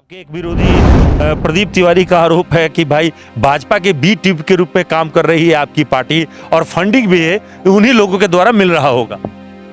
आपके एक विरोधी प्रदीप तिवारी का आरोप है कि भाई भाजपा के बी टीम के रूप में काम कर रही है आपकी पार्टी और फंडिंग भी है उन्हीं लोगों के द्वारा मिल रहा होगा।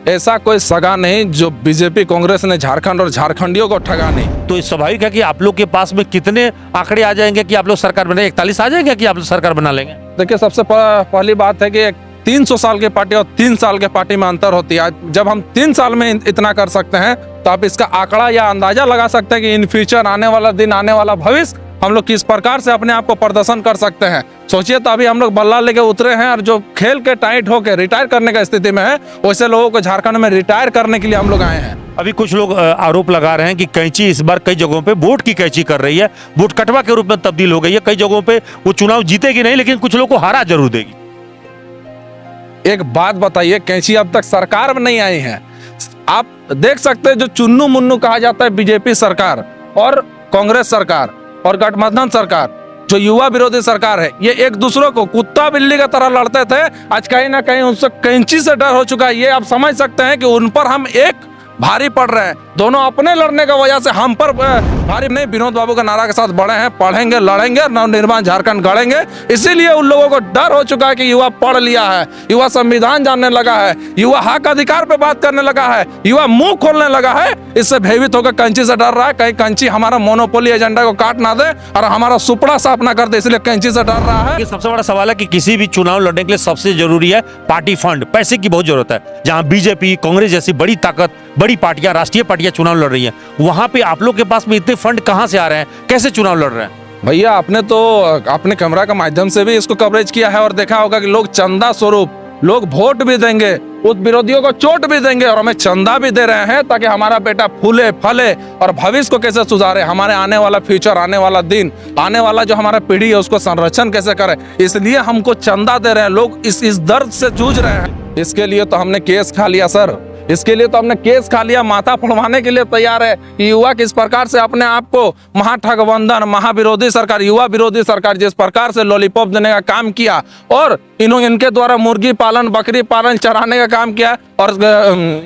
ऐसा कोई सगा नहीं जो बीजेपी कांग्रेस ने झारखंड और झारखंडियों को ठगा नहीं। तो स्वाभाविक है कि आप लोग के पास में कितने आंकड़े आ जाएंगे कि आप लोग सरकार बना 41 आ जाएंगे कि आप लोग सरकार बना लेंगे। देखिए, सबसे पहली बात है कि 300 साल की पार्टी और 3 साल के पार्टी में अंतर होती है। जब हम 3 साल में इतना कर सकते हैं तो आप इसका आंकड़ा या अंदाजा लगा सकते हैं कि इन फ्यूचर आने वाला दिन, आने वाला भविष्य हम लोग किस प्रकार से अपने आप को प्रदर्शन कर सकते हैं। सोचिए, तो अभी हम लोग बल्ला लेके उतरे हैं और जो खेल के टाइट होकर रिटायर करने का स्थिति में है, वैसे लोगों को झारखंड में रिटायर करने के लिए हम लोग आए हैं। अभी कुछ लोग आरोप लगा रहे हैं कि कैंची इस बार कई जगहों पे वोट की कैंची कर रही है, वोट कटवा के रूप में तब्दील हो गई है। कई जगहों पे वो चुनाव जीतेगी नहीं, लेकिन कुछ लोग को हारा जरूर देगी। एक बात बताइए, कैंची अब तक सरकार में नहीं आई है। आप देख सकते हैं जो चुन्नू मुन्नू कहा जाता है बीजेपी सरकार और कांग्रेस सरकार और गठबंधन सरकार, जो युवा विरोधी सरकार है, ये एक दूसरे को कुत्ता बिल्ली की तरह लड़ते थे। आज कहीं ना कहीं उनसे कैंची से डर हो चुका है। ये आप समझ सकते हैं कि उन पर हम एक भारी पड़ रहे हैं। दोनों अपने लड़ने की वजह से हम पर भारी नहीं। विनोद बाबू के नारा के साथ बढ़े हैं, पढ़ेंगे, लड़ेंगे, नवनिर्माण झारखंड गढ़ेंगे। इसीलिए उन लोगों को डर हो चुका है कि युवा पढ़ लिया है, युवा संविधान जानने लगा है, युवा हक अधिकार पे बात करने लगा है, युवा मुंह खोलने लगा है। इससे भयभीत होकर कैंची से डर रहा है, कहीं कैंची हमारा मोनोपोली एजेंडा को काट ना दे और हमारा सुपड़ा साफ ना कर दे, इसलिए कैंची से डर रहा है। ये सबसे बड़ा सवाल है कि किसी भी चुनाव लड़ने के लिए सबसे जरूरी है पार्टी फंड, पैसे की बहुत जरूरत है। जहां बीजेपी, कांग्रेस जैसी बड़ी ताकत, बड़ी पार्टियां, राष्ट्रीय पार्टियां चुनाव लड़ रही हैं, वहां पे आप लोग के पास में इतने फंड कहां से आ रहे हैं? कैसे चुनाव लड़ रहे हैं? भैया, आपने तो अपने कैमरा के माध्यम से भी इसको कवरेज किया है और देखा होगा कि लोग चंदा स्वरूप लोग वोट भी देंगे, उस विरोधियों को चोट भी देंगे और हमें चंदा भी दे रहे हैं ताकि हमारा बेटा फूले फले और भविष्य को कैसे सुधारे, हमारे आने वाला फ्यूचर, आने वाला दिन, आने वाला जो हमारा पीढ़ी है उसको संरक्षण कैसे करे। इसलिए हमको चंदा दे रहे हैं। लोग इस दर्द से जूझ रहे हैं। इसके लिए तो हमने केस खा लिया सर, इसके लिए तो हमने केस खा लिया, माथा फड़वाने के लिए तैयार है कि युवा किस प्रकार से अपने आप को महाठगबंधन, महाविरोधी सरकार, युवा विरोधी सरकार जिस प्रकार से लॉलीपॉप देने का काम किया और इनके द्वारा मुर्गी पालन, बकरी पालन, चराने का काम किया और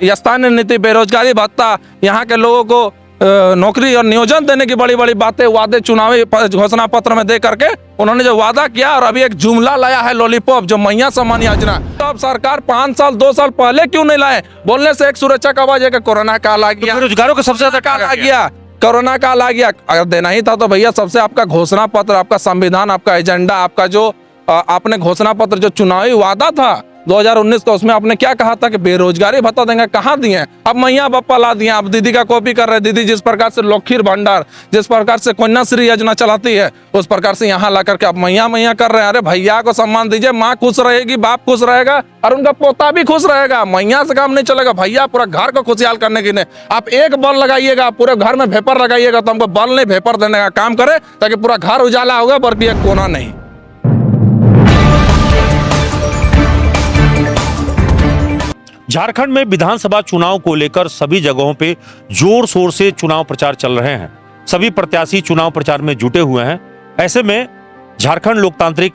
स्थानीय नीति, बेरोजगारी भत्ता, यहाँ के लोगों को नौकरी और नियोजन देने की बड़ी बड़ी बातें, वादे चुनावी घोषणा पत्र में दे करके उन्होंने जो वादा किया और अभी एक जुमला लाया है लॉलीपॉप, जो मैया सम्मान योजना। तो अब सरकार 5 साल 2 साल पहले क्यों नहीं लाए? बोलने से एक सुरक्षा का आवाज है कि कोरोना काल आ गया, बेरोजगारों को सबसे ज्यादा काल आ गया, कोरोना काल आ गया। अगर देना ही था तो भैया सबसे आपका घोषणा पत्र, आपका संविधान, आपका एजेंडा, आपका जो आपने घोषणा पत्र, जो चुनावी वादा था 2019 का, उसमें आपने क्या कहा था कि बेरोजगारी भत्ता देंगे, कहाँ दिए? अब मैया बप्पा ला दिए। अब दीदी का कॉपी कर रहे। दीदी जिस प्रकार से लखीर भंडार, जिस प्रकार से कन्याश्री योजना चलाती है, उस प्रकार से यहाँ ला करके अब मैया मैया कर रहे हैं। अरे भैया को सम्मान दीजिए, माँ खुश रहेगी, बाप खुश रहेगा और उनका पोता भी खुश रहेगा। मैया से काम नहीं चलेगा भैया, पूरा घर को खुशहाल करने के लिए आप एक बल्ब लगाइएगा, पूरे घर में भेपर लगाइएगा, तो हमको बल्ब नहीं भेपर देने का काम करे ताकि पूरा घर उजाला होगा, बल्कि एक कोना नहीं। झारखंड में विधानसभा चुनाव को लेकर सभी जगहों पे जोर शोर से चुनाव प्रचार चल रहे हैं। सभी प्रत्याशी चुनाव प्रचार में जुटे हुए हैं। ऐसे में झारखंड लोकतांत्रिक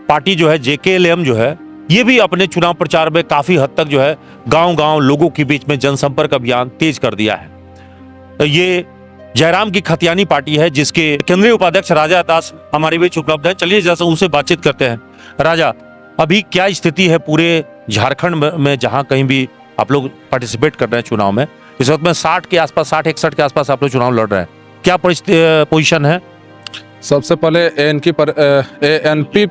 पार्टी जो है, JKLM जो है, ये भी अपने चुनाव प्रचार में काफी हद तक जो है गांव-गांव लोगों के बीच में जनसंपर्क अभियान तेज कर दिया है। तो ये जयराम की खतियानी पार्टी है, जिसके केंद्रीय उपाध्यक्ष राजा दास हमारे बीच उपलब्ध है। चलिए जैसे उनसे बातचीत करते हैं। राजा, अभी क्या स्थिति है पूरे झारखंड में, जहां कहीं भी आप लोग पार्टिसिपेट कर रहे हैं चुनाव में? इस वक्त में 60 के आसपास, 60-61 के आसपास आप लोग चुनाव लड़ रहे हैं। क्या पोजीशन है? सबसे पहले ANP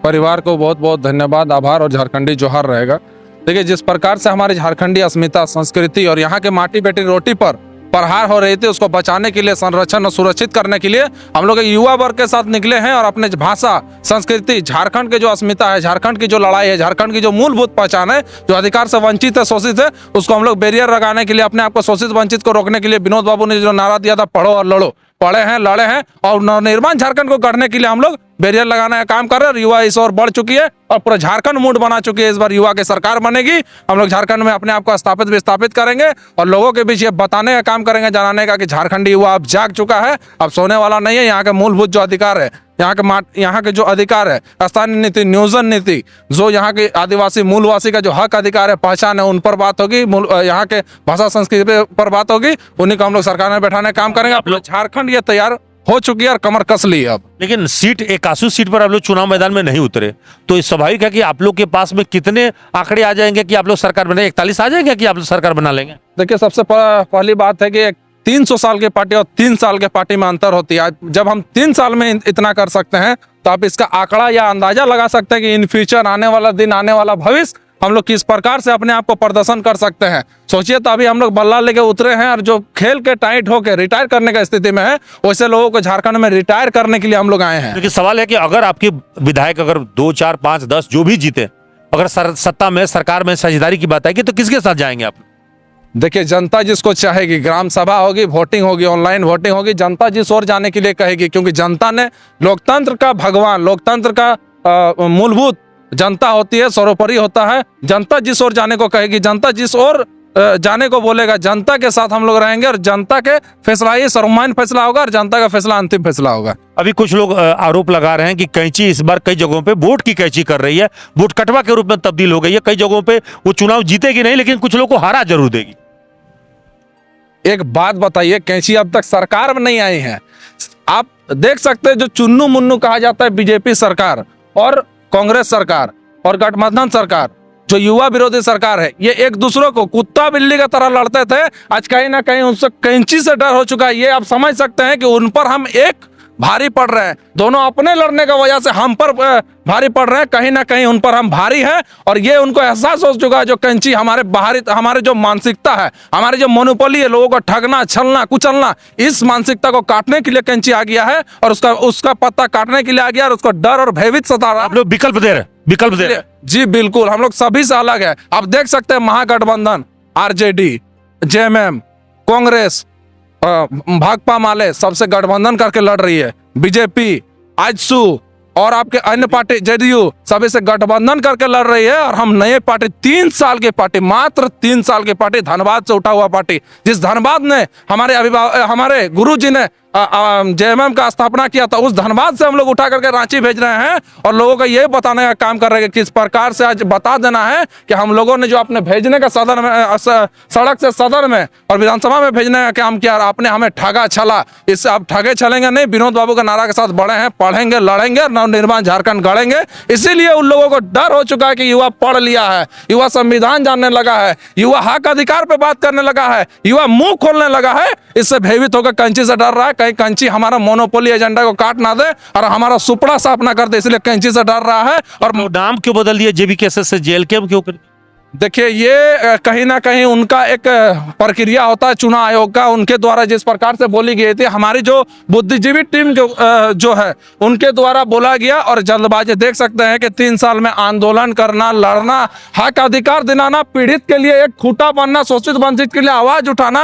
परिवार को बहुत बहुत धन्यवाद, आभार और झारखंडी जोहार रहेगा। देखिए, जिस प्रकार से हमारी झारखंडी अस्मिता, संस्कृति और यहाँ के माटी बेटी रोटी पर प्रहार हो रही थी, उसको बचाने के लिए, संरक्षण और सुरक्षित करने के लिए हम लोग युवा वर्ग के साथ निकले हैं और अपने भाषा, संस्कृति, झारखंड के जो अस्मिता है, झारखंड की जो लड़ाई है, झारखंड की जो मूलभूत पहचान है, जो अधिकार से वंचित है, शोषित है, उसको हम लोग बैरियर लगाने के लिए, अपने आप को शोषित वंचित को रोकने के लिए विनोद बाबू ने जो नारा दिया था, पढ़ो और लड़ो, पढ़े हैं, लड़े हैं और नवनिर्माण झारखंड को गढ़ने के लिए हम लोग बैरियर लगाने का काम कर रहे हैं और युवा इस ओर बढ़ चुकी है और पूरा झारखंड मूड बना चुकी है। इस बार युवा की सरकार बनेगी, हम लोग झारखंड में अपने आप को स्थापित विस्थापित करेंगे और लोगों के बीच ये बताने का काम करेंगे, जनाने का कि झारखंडी युवा अब जाग चुका है, अब सोने वाला नहीं है। यहाँ के मूलभूत जो अधिकार है, यहाँ के जो अधिकार है, स्थानीय नीति, नियोजन नीति, जो यहाँ के आदिवासी मूलवासी का जो हक अधिकार है, पहचान है, उन पर बात होगी। यहाँ के भाषा संस्कृति पर बात होगी, उन्हीं को हम लोग सरकार में बैठाने का काम करेंगे। आप लोग झारखंड ये तैयार हो चुकी है और कमर कस ली है अब। लेकिन सीट एकासू सीट पर आप लोग चुनाव मैदान में नहीं उतरे, तो इस स्वाभाविक है कि आप लोग के पास में कितने आंकड़े आ जाएंगे कि आप लोग सरकार बना, 41 आ जाएंगे कि आप लोग सरकार बना लेंगे? देखिए, सबसे पहली बात है कि 300 साल की पार्टी और 3 साल के पार्टी में अंतर होती है। जब हम 3 साल में इतना कर सकते हैं तो आप इसका आंकड़ा या अंदाजा लगा सकते हैं कि इन फ्यूचर आने वाला दिन, आने वाला भविष्य हम लोग किस प्रकार से अपने आप को प्रदर्शन कर सकते हैं। सोचिए, तो अभी हम लोग बल्ला लेके उतरे हैं और जो खेल के टाइट होकर रिटायर करने का स्थिति में है, वैसे लोगों को झारखंड में रिटायर करने के लिए हम लोग आए हैं। लेकिन सवाल है कि अगर आपके विधायक अगर 2, 4, 5, 10 जो भी जीते, अगर सत्ता में, सरकार में साझेदारी की बात आएगी तो किसके साथ जाएंगे आप? देखिए, जनता जिसको चाहेगी, ग्राम सभा होगी, वोटिंग होगी, ऑनलाइन वोटिंग होगी, जनता जिस ओर जाने के लिए कहेगी, क्योंकि जनता ने लोकतंत्र का भगवान, लोकतंत्र का मूलभूत जनता होती है, सर्वोपरि होता है। जनता जिस ओर जाने को कहेगी, जनता जिस ओर जाने को बोलेगा, जनता के साथ हम लोग रहेंगे और जनता के फैसला ही सर्वमान्य फैसला होगा और जनता का फैसला अंतिम फैसला होगा। अभी कुछ लोग आरोप लगा रहे हैं कि कैंची इस बार कई जगहों पे वोट की कैंची कर रही है, वोट कटवा के रूप में तब्दील हो गई है। कई जगहों पे वो चुनाव जीतेगी नहीं, लेकिन कुछ लोग को हारा जरूर देगी। एक बात बताइए, कैंची अब तक सरकार में नहीं आई है। आप देख सकते हैं, जो चुन्नू मुन्नू कहा जाता है बीजेपी सरकार और कांग्रेस सरकार और गठबंधन सरकार, जो युवा विरोधी सरकार है, ये एक दूसरे को कुत्ता बिल्ली की तरह लड़ते थे। आज कहीं ना कहीं उनसे कैंची से डर हो चुका है। ये आप समझ सकते हैं कि उन पर हम एक भारी पड़ रहे हैं। दोनों अपने लड़ने की वजह से हम पर भारी पड़ रहे हैं, कहीं ना कहीं उन पर हम भारी हैं और ये उनको एहसास हो चुका है। जो कैंची हमारे जो मानसिकता है, हमारी जो मोनोपोली है, लोगों को ठगना, छलना, कुचलना, इस मानसिकता को काटने के लिए कैंची आ गया है और उसका पत्ता काटने के लिए आ गया और उसको डर और भयभीत सता रहा है। आप लोग विकल्प दे रहे हैं। जी बिल्कुल, हम लोग सभी से अलग है। आप देख सकते हैं, महागठबंधन, आरजेडी, जेएमएम, कांग्रेस, भाकपा माले सबसे गठबंधन करके लड़ रही है। बीजेपी, आजसू और आपके अन्य पार्टी जेडीयू सभी से गठबंधन करके लड़ रही है और हम नए पार्टी, 3 साल की पार्टी, मात्र 3 साल की पार्टी, धनबाद से उठा हुआ पार्टी, जिस धनबाद ने हमारे गुरु जी ने जेएमएम का स्थापना किया था, उस धनबाद से हम लोग उठा करके रांची भेज रहे हैं और लोगों को ये बताने का काम कर रहे हैं कि किस प्रकार से आज बता देना है कि हम लोगों ने जो अपने भेजने का सदन में, सड़क से सदन में और विधानसभा में भेजने का काम किया, आपने हमें ठगा छला। इससे आप ठगे छलेंगे नहीं, विनोद बाबू का नारा के साथ बढ़े हैं, पढ़ेंगे, लड़ेंगे और नवनिर्माण झारखंड गढ़ेंगे। इसीलिए उन लोगों को डर हो चुका है कि युवा पढ़ लिया है, युवा संविधान जानने लगा है, युवा हक अधिकार पे बात करने लगा है, युवा मुंह खोलने लगा है। इससे भयभीत होकर कैंची से डर रहा है, कहीं कैंची हमारा मोनोपोली एजेंडा को काट ना दे और हमारा सुपड़ा साफ ना कर दे, इसलिए कैंची से डर रहा है। और नाम क्यों बदल दिया, जेबीकेएसएस से जेएलके क्यों कर? देखिए, ये कहीं ना कहीं उनका एक प्रक्रिया होता है चुनाव आयोग का, उनके द्वारा जिस प्रकार से बोली गई थी, हमारी जो बुद्धिजीवी टीम जो है उनके द्वारा बोला गया और जल्दबाजी। देख सकते हैं कि 3 साल में आंदोलन करना, लड़ना, हक अधिकार दिलाना, पीड़ित के लिए एक खूंटा बनना, शोषित वंचित के लिए आवाज उठाना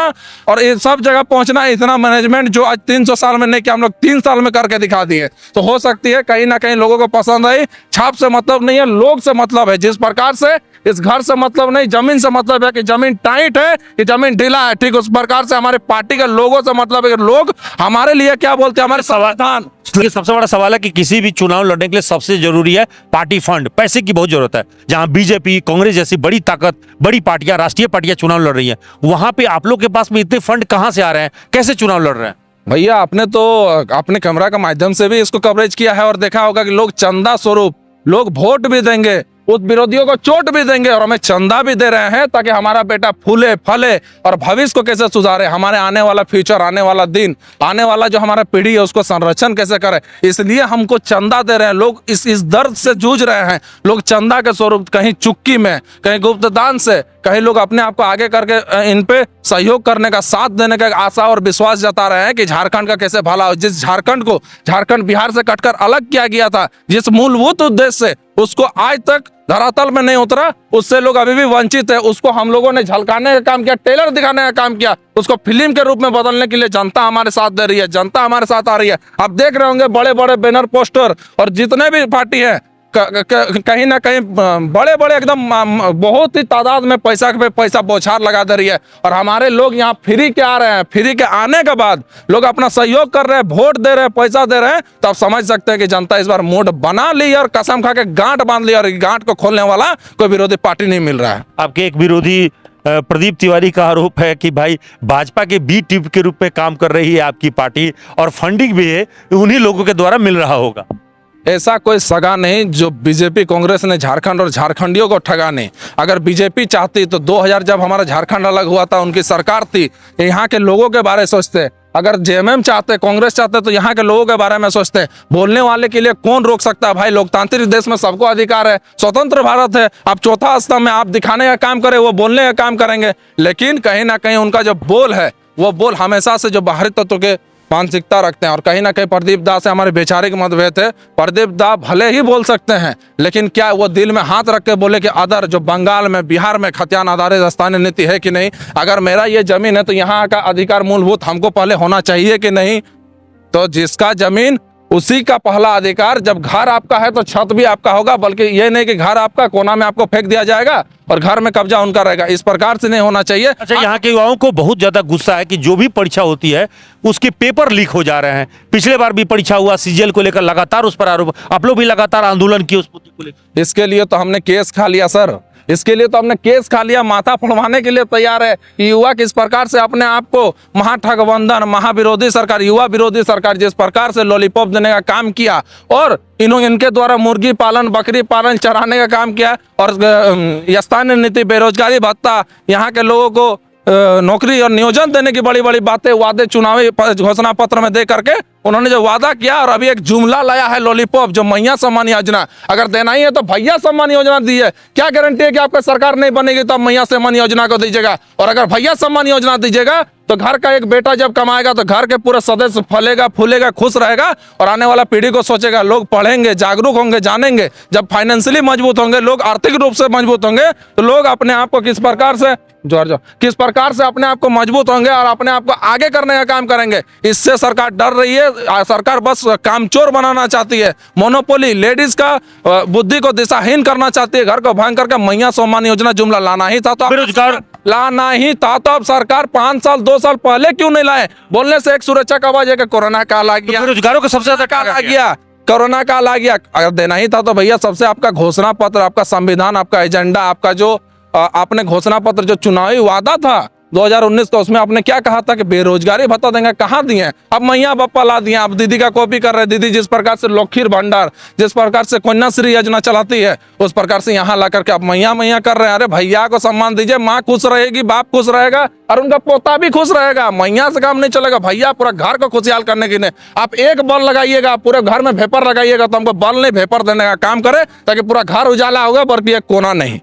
और ये सब जगह पहुंचना, इतना मैनेजमेंट जो आज 300 साल में नहीं किया, हम लोग 3 साल में करके दिखा दिए। तो हो सकती है कहीं ना कहीं लोगों को पसंद आई। छाप से मतलब नहीं है, लोग से मतलब है। जिस प्रकार से इस घर से मतलब नहीं, जमीन से मतलब है कि जमीन टाइट है कि जमीन ढीला है, ठीक उस प्रकार से हमारे पार्टी के लोगों से मतलब है कि लोग हमारे लिए क्या बोलते हैं, हमारे संविधान। सबसे बड़ा सवाल है कि किसी भी चुनाव लड़ने के लिए सबसे जरूरी है पार्टी फंड, पैसे की बहुत जरूरत है। जहां बीजेपी, कांग्रेस जैसी बड़ी ताकत, बड़ी पार्टियां, राष्ट्रीय पार्टियां चुनाव लड़ रही हैं, वहां पे आप लोग के पास में इतने फंड कहां से आ रहे हैं, कैसे चुनाव लड़ रहे हैं? भैया, आपने तो अपने कैमरा के माध्यम से भी इसको कवरेज किया है और देखा होगा कि लोग चंदा स्वरूप, लोग वोट भी देंगे, उस विरोधियों को चोट भी देंगे और हमें चंदा भी दे रहे हैं ताकि हमारा बेटा फूले फले और भविष्य को कैसे सुधारे, हमारे आने वाला फ्यूचर, आने वाला दिन, आने वाला जो हमारा पीढ़ी है उसको संरक्षण कैसे करे। इसलिए हमको चंदा दे रहे हैं। लोग इस दर्द से जूझ रहे हैं। लोग चंदा के स्वरूप, कहीं चुक्की में, कहीं गुप्त दान से, कई लोग अपने आप को आगे करके इन पे सहयोग करने का, साथ देने का आशा और विश्वास जता रहे हैं कि झारखंड का कैसे भला हो। जिस झारखंड को झारखंड बिहार से कटकर अलग किया गया था, जिस मूलभूत उद्देश्य से उसको आज तक धरातल में नहीं उतरा, उससे लोग अभी भी वंचित है। उसको हम लोगों ने झलकाने का काम किया, टेलर दिखाने का काम किया, उसको फिल्म के रूप में बदलने के लिए जनता हमारे साथ दे रही है, जनता हमारे साथ आ रही है। आप देख रहे होंगे बड़े बड़े बैनर, पोस्टर और जितने भी पार्टी है कहीं ना कहीं बड़े बड़े एकदम बहुत ही तादाद में पैसा पे पैसा बौछार लगा दे रही है। और हमारे लोग यहाँ फ्री के आ रहे हैं, फ्री के आने के बाद लोग अपना सहयोग कर रहे हैं, वोट दे रहे हैं, पैसा दे रहे हैं, तो आप समझ सकते हैं कि जनता इस बार मूड बना ली और कसम खा के गांठ बांध ली, और गांठ को खोलने वाला कोई विरोधी पार्टी नहीं मिल रहा है। आपके एक विरोधी प्रदीप तिवारी का आरोप है कि भाई भाजपा के बी टीम के रूप में काम कर रही है आपकी पार्टी, और फंडिंग भी है उन्हीं लोगों के द्वारा मिल रहा होगा। ऐसा कोई सगा नहीं जो बीजेपी कांग्रेस ने झारखंड और झारखंडियों को ठगा नहीं। अगर बीजेपी चाहती तो 2000 जब हमारा झारखंड अलग हुआ था, उनकी सरकार थी, यहाँ के लोगों के बारे में सोचते। अगर जेएमएम चाहते, कांग्रेस चाहते तो यहाँ के लोगों के बारे में सोचते। बोलने वाले के लिए कौन रोक सकता है भाई? लोकतांत्रिक देश में सबको अधिकार है, स्वतंत्र भारत है। आप चौथा स्तंभ में आप दिखाने का काम करें, वो बोलने का काम करेंगे, लेकिन कहीं ना कहीं उनका जो बोल है वो बोल हमेशा से जो बाहरी तत्व के मानसिकता रखते हैं। और कहीं ना कहीं प्रदीप दा से हमारे वैचारिक मतभेद है। प्रदीप दा भले ही बोल सकते हैं, लेकिन क्या वो दिल में हाथ रख के बोले कि अदर जो बंगाल में, बिहार में खतियान आधारित स्थानीय नीति है कि नहीं? अगर मेरा ये जमीन है तो यहाँ का अधिकार मूलभूत हमको पहले होना चाहिए कि नहीं? तो जिसका जमीन उसी का पहला अधिकार। जब घर आपका है तो छत भी आपका होगा, बल्कि ये नहीं कि घर आपका कोना में आपको फेंक दिया जाएगा और घर में कब्जा उनका रहेगा। इस प्रकार से नहीं होना चाहिए। अच्छा, यहाँ के युवाओं को बहुत ज्यादा गुस्सा है कि जो भी परीक्षा होती है उसके पेपर लीक हो जा रहे हैं। पिछले बार भी परीक्षा हुआ, सीजीएल को लेकर लगातार उस पर आरोप, आप लोग भी लगातार आंदोलन किए उस मुद्दे को लेकर। इसके लिए तो हमने केस खा लिया सर, इसके लिए तो हमने केस खा लिया, माथा फुड़वाने के लिए तैयार है। युवा किस प्रकार से अपने आप को महाठगबंधन, महाविरोधी सरकार, युवा विरोधी सरकार जिस प्रकार से लॉलीपॉप देने का काम किया और इनके द्वारा मुर्गी पालन, बकरी पालन चराने का काम किया, और स्थानीय नीति, बेरोजगारी भत्ता, यहाँ के लोगों को नौकरी और नियोजन देने की बड़ी बड़ी बातें, वादे चुनावी घोषणा पत्र में दे करके उन्होंने जो वादा किया, और अभी एक जुमला लाया है लॉलीपॉप, जो मैया सम्मान योजना। अगर देना ही है तो भैया सम्मान योजना दीजिए। क्या गारंटी है कि आपका सरकार नहीं बनेगी तो आप मैया सम्मान योजना को दीजिएगा? और अगर भैया सम्मान योजना दीजिएगा तो घर का एक बेटा जब कमाएगा तो घर के पूरे सदस्य फलेगा, फूलेगा, खुश रहेगा, और आने वाला पीढ़ी को सोचेगा। लोग पढ़ेंगे, जागरूक होंगे, जानेंगे। जब फाइनेंशियली मजबूत होंगे लोग, आर्थिक रूप से मजबूत होंगे, तो लोग अपने आप को किस प्रकार से किस प्रकार से अपने आप को मजबूत होंगे और अपने आप को आगे करने का काम करेंगे। इससे सरकार डर रही है। सरकार बस कामचोर बनाना चाहती है, मोनोपोली, लेडीज का बुद्धि को दिशाहीन करना चाहती है। घर को भंग करके मैया सम्मान योजना जुमला लाना ही था तो बेरोजगार लाना ही था तो अब सरकार 5 साल 2 साल पहले क्यों नहीं लाए? बोलने से एक सुरक्षा का आवाज है कि कोरोना काल आ गया, बेरोजगारों को सबसे ज्यादा काल आ गया, कोरोना काल आ गया। अगर देना ही था तो भैया सबसे आपका घोषणा पत्र, आपका संविधान, आपका एजेंडा, आपका जो आपने घोषणा पत्र, जो चुनावी वादा था 2019 का, उसमें आपने क्या कहा था कि बेरोजगारी भत्ता देंगे, कहाँ दिए? अब मैया बप्पा ला दिए। अब दीदी का कॉपी कर रहे हैं। दीदी जिस प्रकार से लखीर भंडार, जिस प्रकार से कन्याश्री योजना चलाती है, उस प्रकार से यहाँ ला करके अब मैया मैया कर रहे हैं। अरे भैया को सम्मान दीजिए, माँ खुश रहेगी, बाप खुश रहेगा और उनका पोता भी खुश रहेगा। मैया से काम नहीं चलेगा। भैया पूरा घर को खुशहाल करने के लिए आप एक बल्ब लगाइएगा, पूरे घर में भेपर लगाइएगा, तो हमको बल्ब नहीं भेपर देने का काम करे, ताकि पूरा घर उजाला होगा, बल्कि एक कोना नहीं।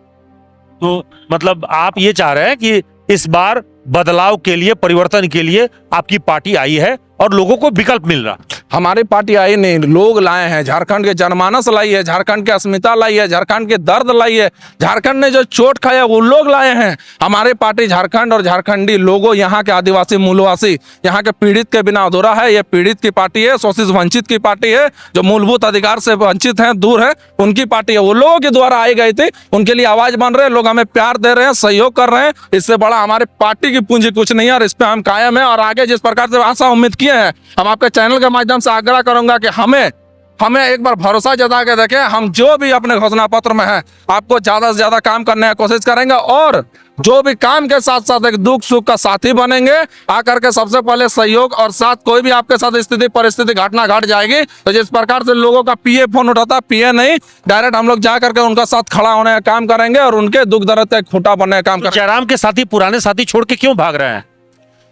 तो मतलब आप ये चाह रहे हैं कि इस बार बदलाव के लिए, परिवर्तन के लिए आपकी पार्टी आई है और लोगों को विकल्प मिल रहा। हमारी पार्टी आई नहीं, लोग लाए हैं। झारखंड के जनमानस लाई है, झारखंड की अस्मिता लाई है, झारखंड के दर्द लाई है, झारखंड ने जो चोट खाया वो लोग लाए हैं। हमारी पार्टी झारखंड और झारखंडी लोगों, यहाँ के आदिवासी मूलवासी, यहाँ के पीड़ित के बिना अधूरा है। ये पीड़ित की पार्टी है, शोषित वंचित की पार्टी है, जो मूलभूत अधिकार से वंचित हैं, दूर है, उनकी पार्टी है। वो लोगों के द्वारा आई गई थी, उनके लिए आवाज बन रहे हैं। लोग हमें प्यार दे रहे हैं, सहयोग कर रहे हैं। इससे बड़ा हमारे पार्टी की पूंजी कुछ नहीं है, और इस पर हम कायम है। और आगे जिस प्रकार से आशा उम्मीद किए हैं, हम आपके चैनल के माध्यम से आग्रह करूंगा कि हमें एक बार भरोसा जता के देखें। हम जो भी अपने घोषणा पत्र में है, आपको ज्यादा से ज्यादा काम करने की कोशिश करेंगे, और जो भी काम के साथ साथ एक दुख सुख का साथी बनेंगे। आकर के सबसे पहले सहयोग और साथ, कोई भी आपके साथ स्थिति परिस्थिति घटना घट जाएगी तो जिस प्रकार से लोगों का पीए फोन उठाता, पीए नहीं, डायरेक्ट हम लोग जा करके उनका साथ खड़ा होने का काम करेंगे और उनके दुख दर्द का खूंटा बनने का काम करेंगे। जयराम के साथी पुराने साथी छोड़ के क्यों भाग रहे हैं?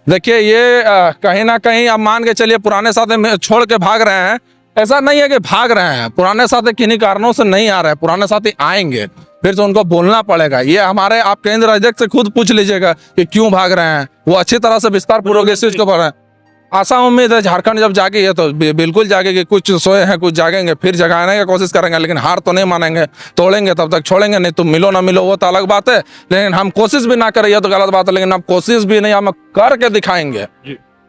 देखिए, ये कहीं ना कहीं आप मान के चलिए पुराने साथी छोड़ के भाग रहे हैं। ऐसा नहीं है कि भाग रहे हैं, पुराने साथी किन्हीं कारणों से नहीं आ रहे हैं, पुराने साथी आएंगे। फिर तो उनको बोलना पड़ेगा। ये हमारे आप केंद्र अध्यक्ष से खुद पूछ लीजिएगा कि क्यों भाग रहे हैं। वो अच्छी तरह से विस्तार पूर्वक इस चीज को पढ़ रहे हैं। आशा उम्मीद है झारखंड जब जागेगी तो बिल्कुल जागेगी। कुछ सोए हैं, कुछ जागेंगे, फिर जगाने की कोशिश करेंगे, लेकिन हार तो नहीं मानेंगे। तोड़ेंगे तब तक छोड़ेंगे नहीं। तुम मिलो ना मिलो वो तो अलग बात है, लेकिन हम कोशिश भी ना करें ये तो गलत बात है। लेकिन हम कोशिश भी नहीं, हम करके दिखाएंगे।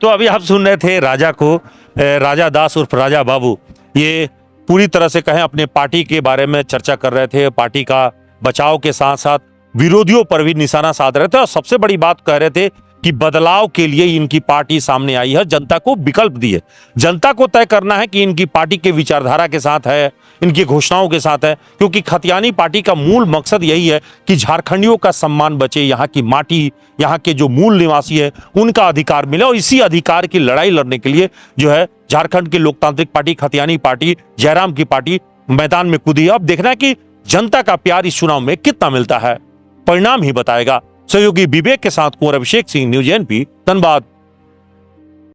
तो अभी आप सुन रहे थे राजा को, राजा दास उर्फ राजा बाबू। ये पूरी तरह से कहें अपने पार्टी के बारे में चर्चा कर रहे थे, पार्टी का बचाव के साथ साथ विरोधियों पर भी निशाना साध रहे थे, और सबसे बड़ी बात कह रहे थे कि बदलाव के लिए इनकी पार्टी सामने आई है, जनता को विकल्प दिए। जनता को तय करना है कि इनकी पार्टी के विचारधारा के साथ है, इनकी घोषणाओं के साथ है, क्योंकि खतियानी पार्टी का मूल मकसद यही है कि झारखंडियों का सम्मान बचे, यहाँ की माटी, यहाँ के जो मूल निवासी है उनका अधिकार मिले। और इसी अधिकार की लड़ाई लड़ने के लिए जो है झारखंड की लोकतांत्रिक पार्टी खतियानी पार्टी, जयराम की पार्टी मैदान में कूदी है। अब देखना है कि जनता का प्यार इस चुनाव में कितना मिलता है, परिणाम ही बताएगा। सहयोगी विवेक के साथ कुंवर अभिषेक सिंह, न्यूज़ एनपी, धनबाद।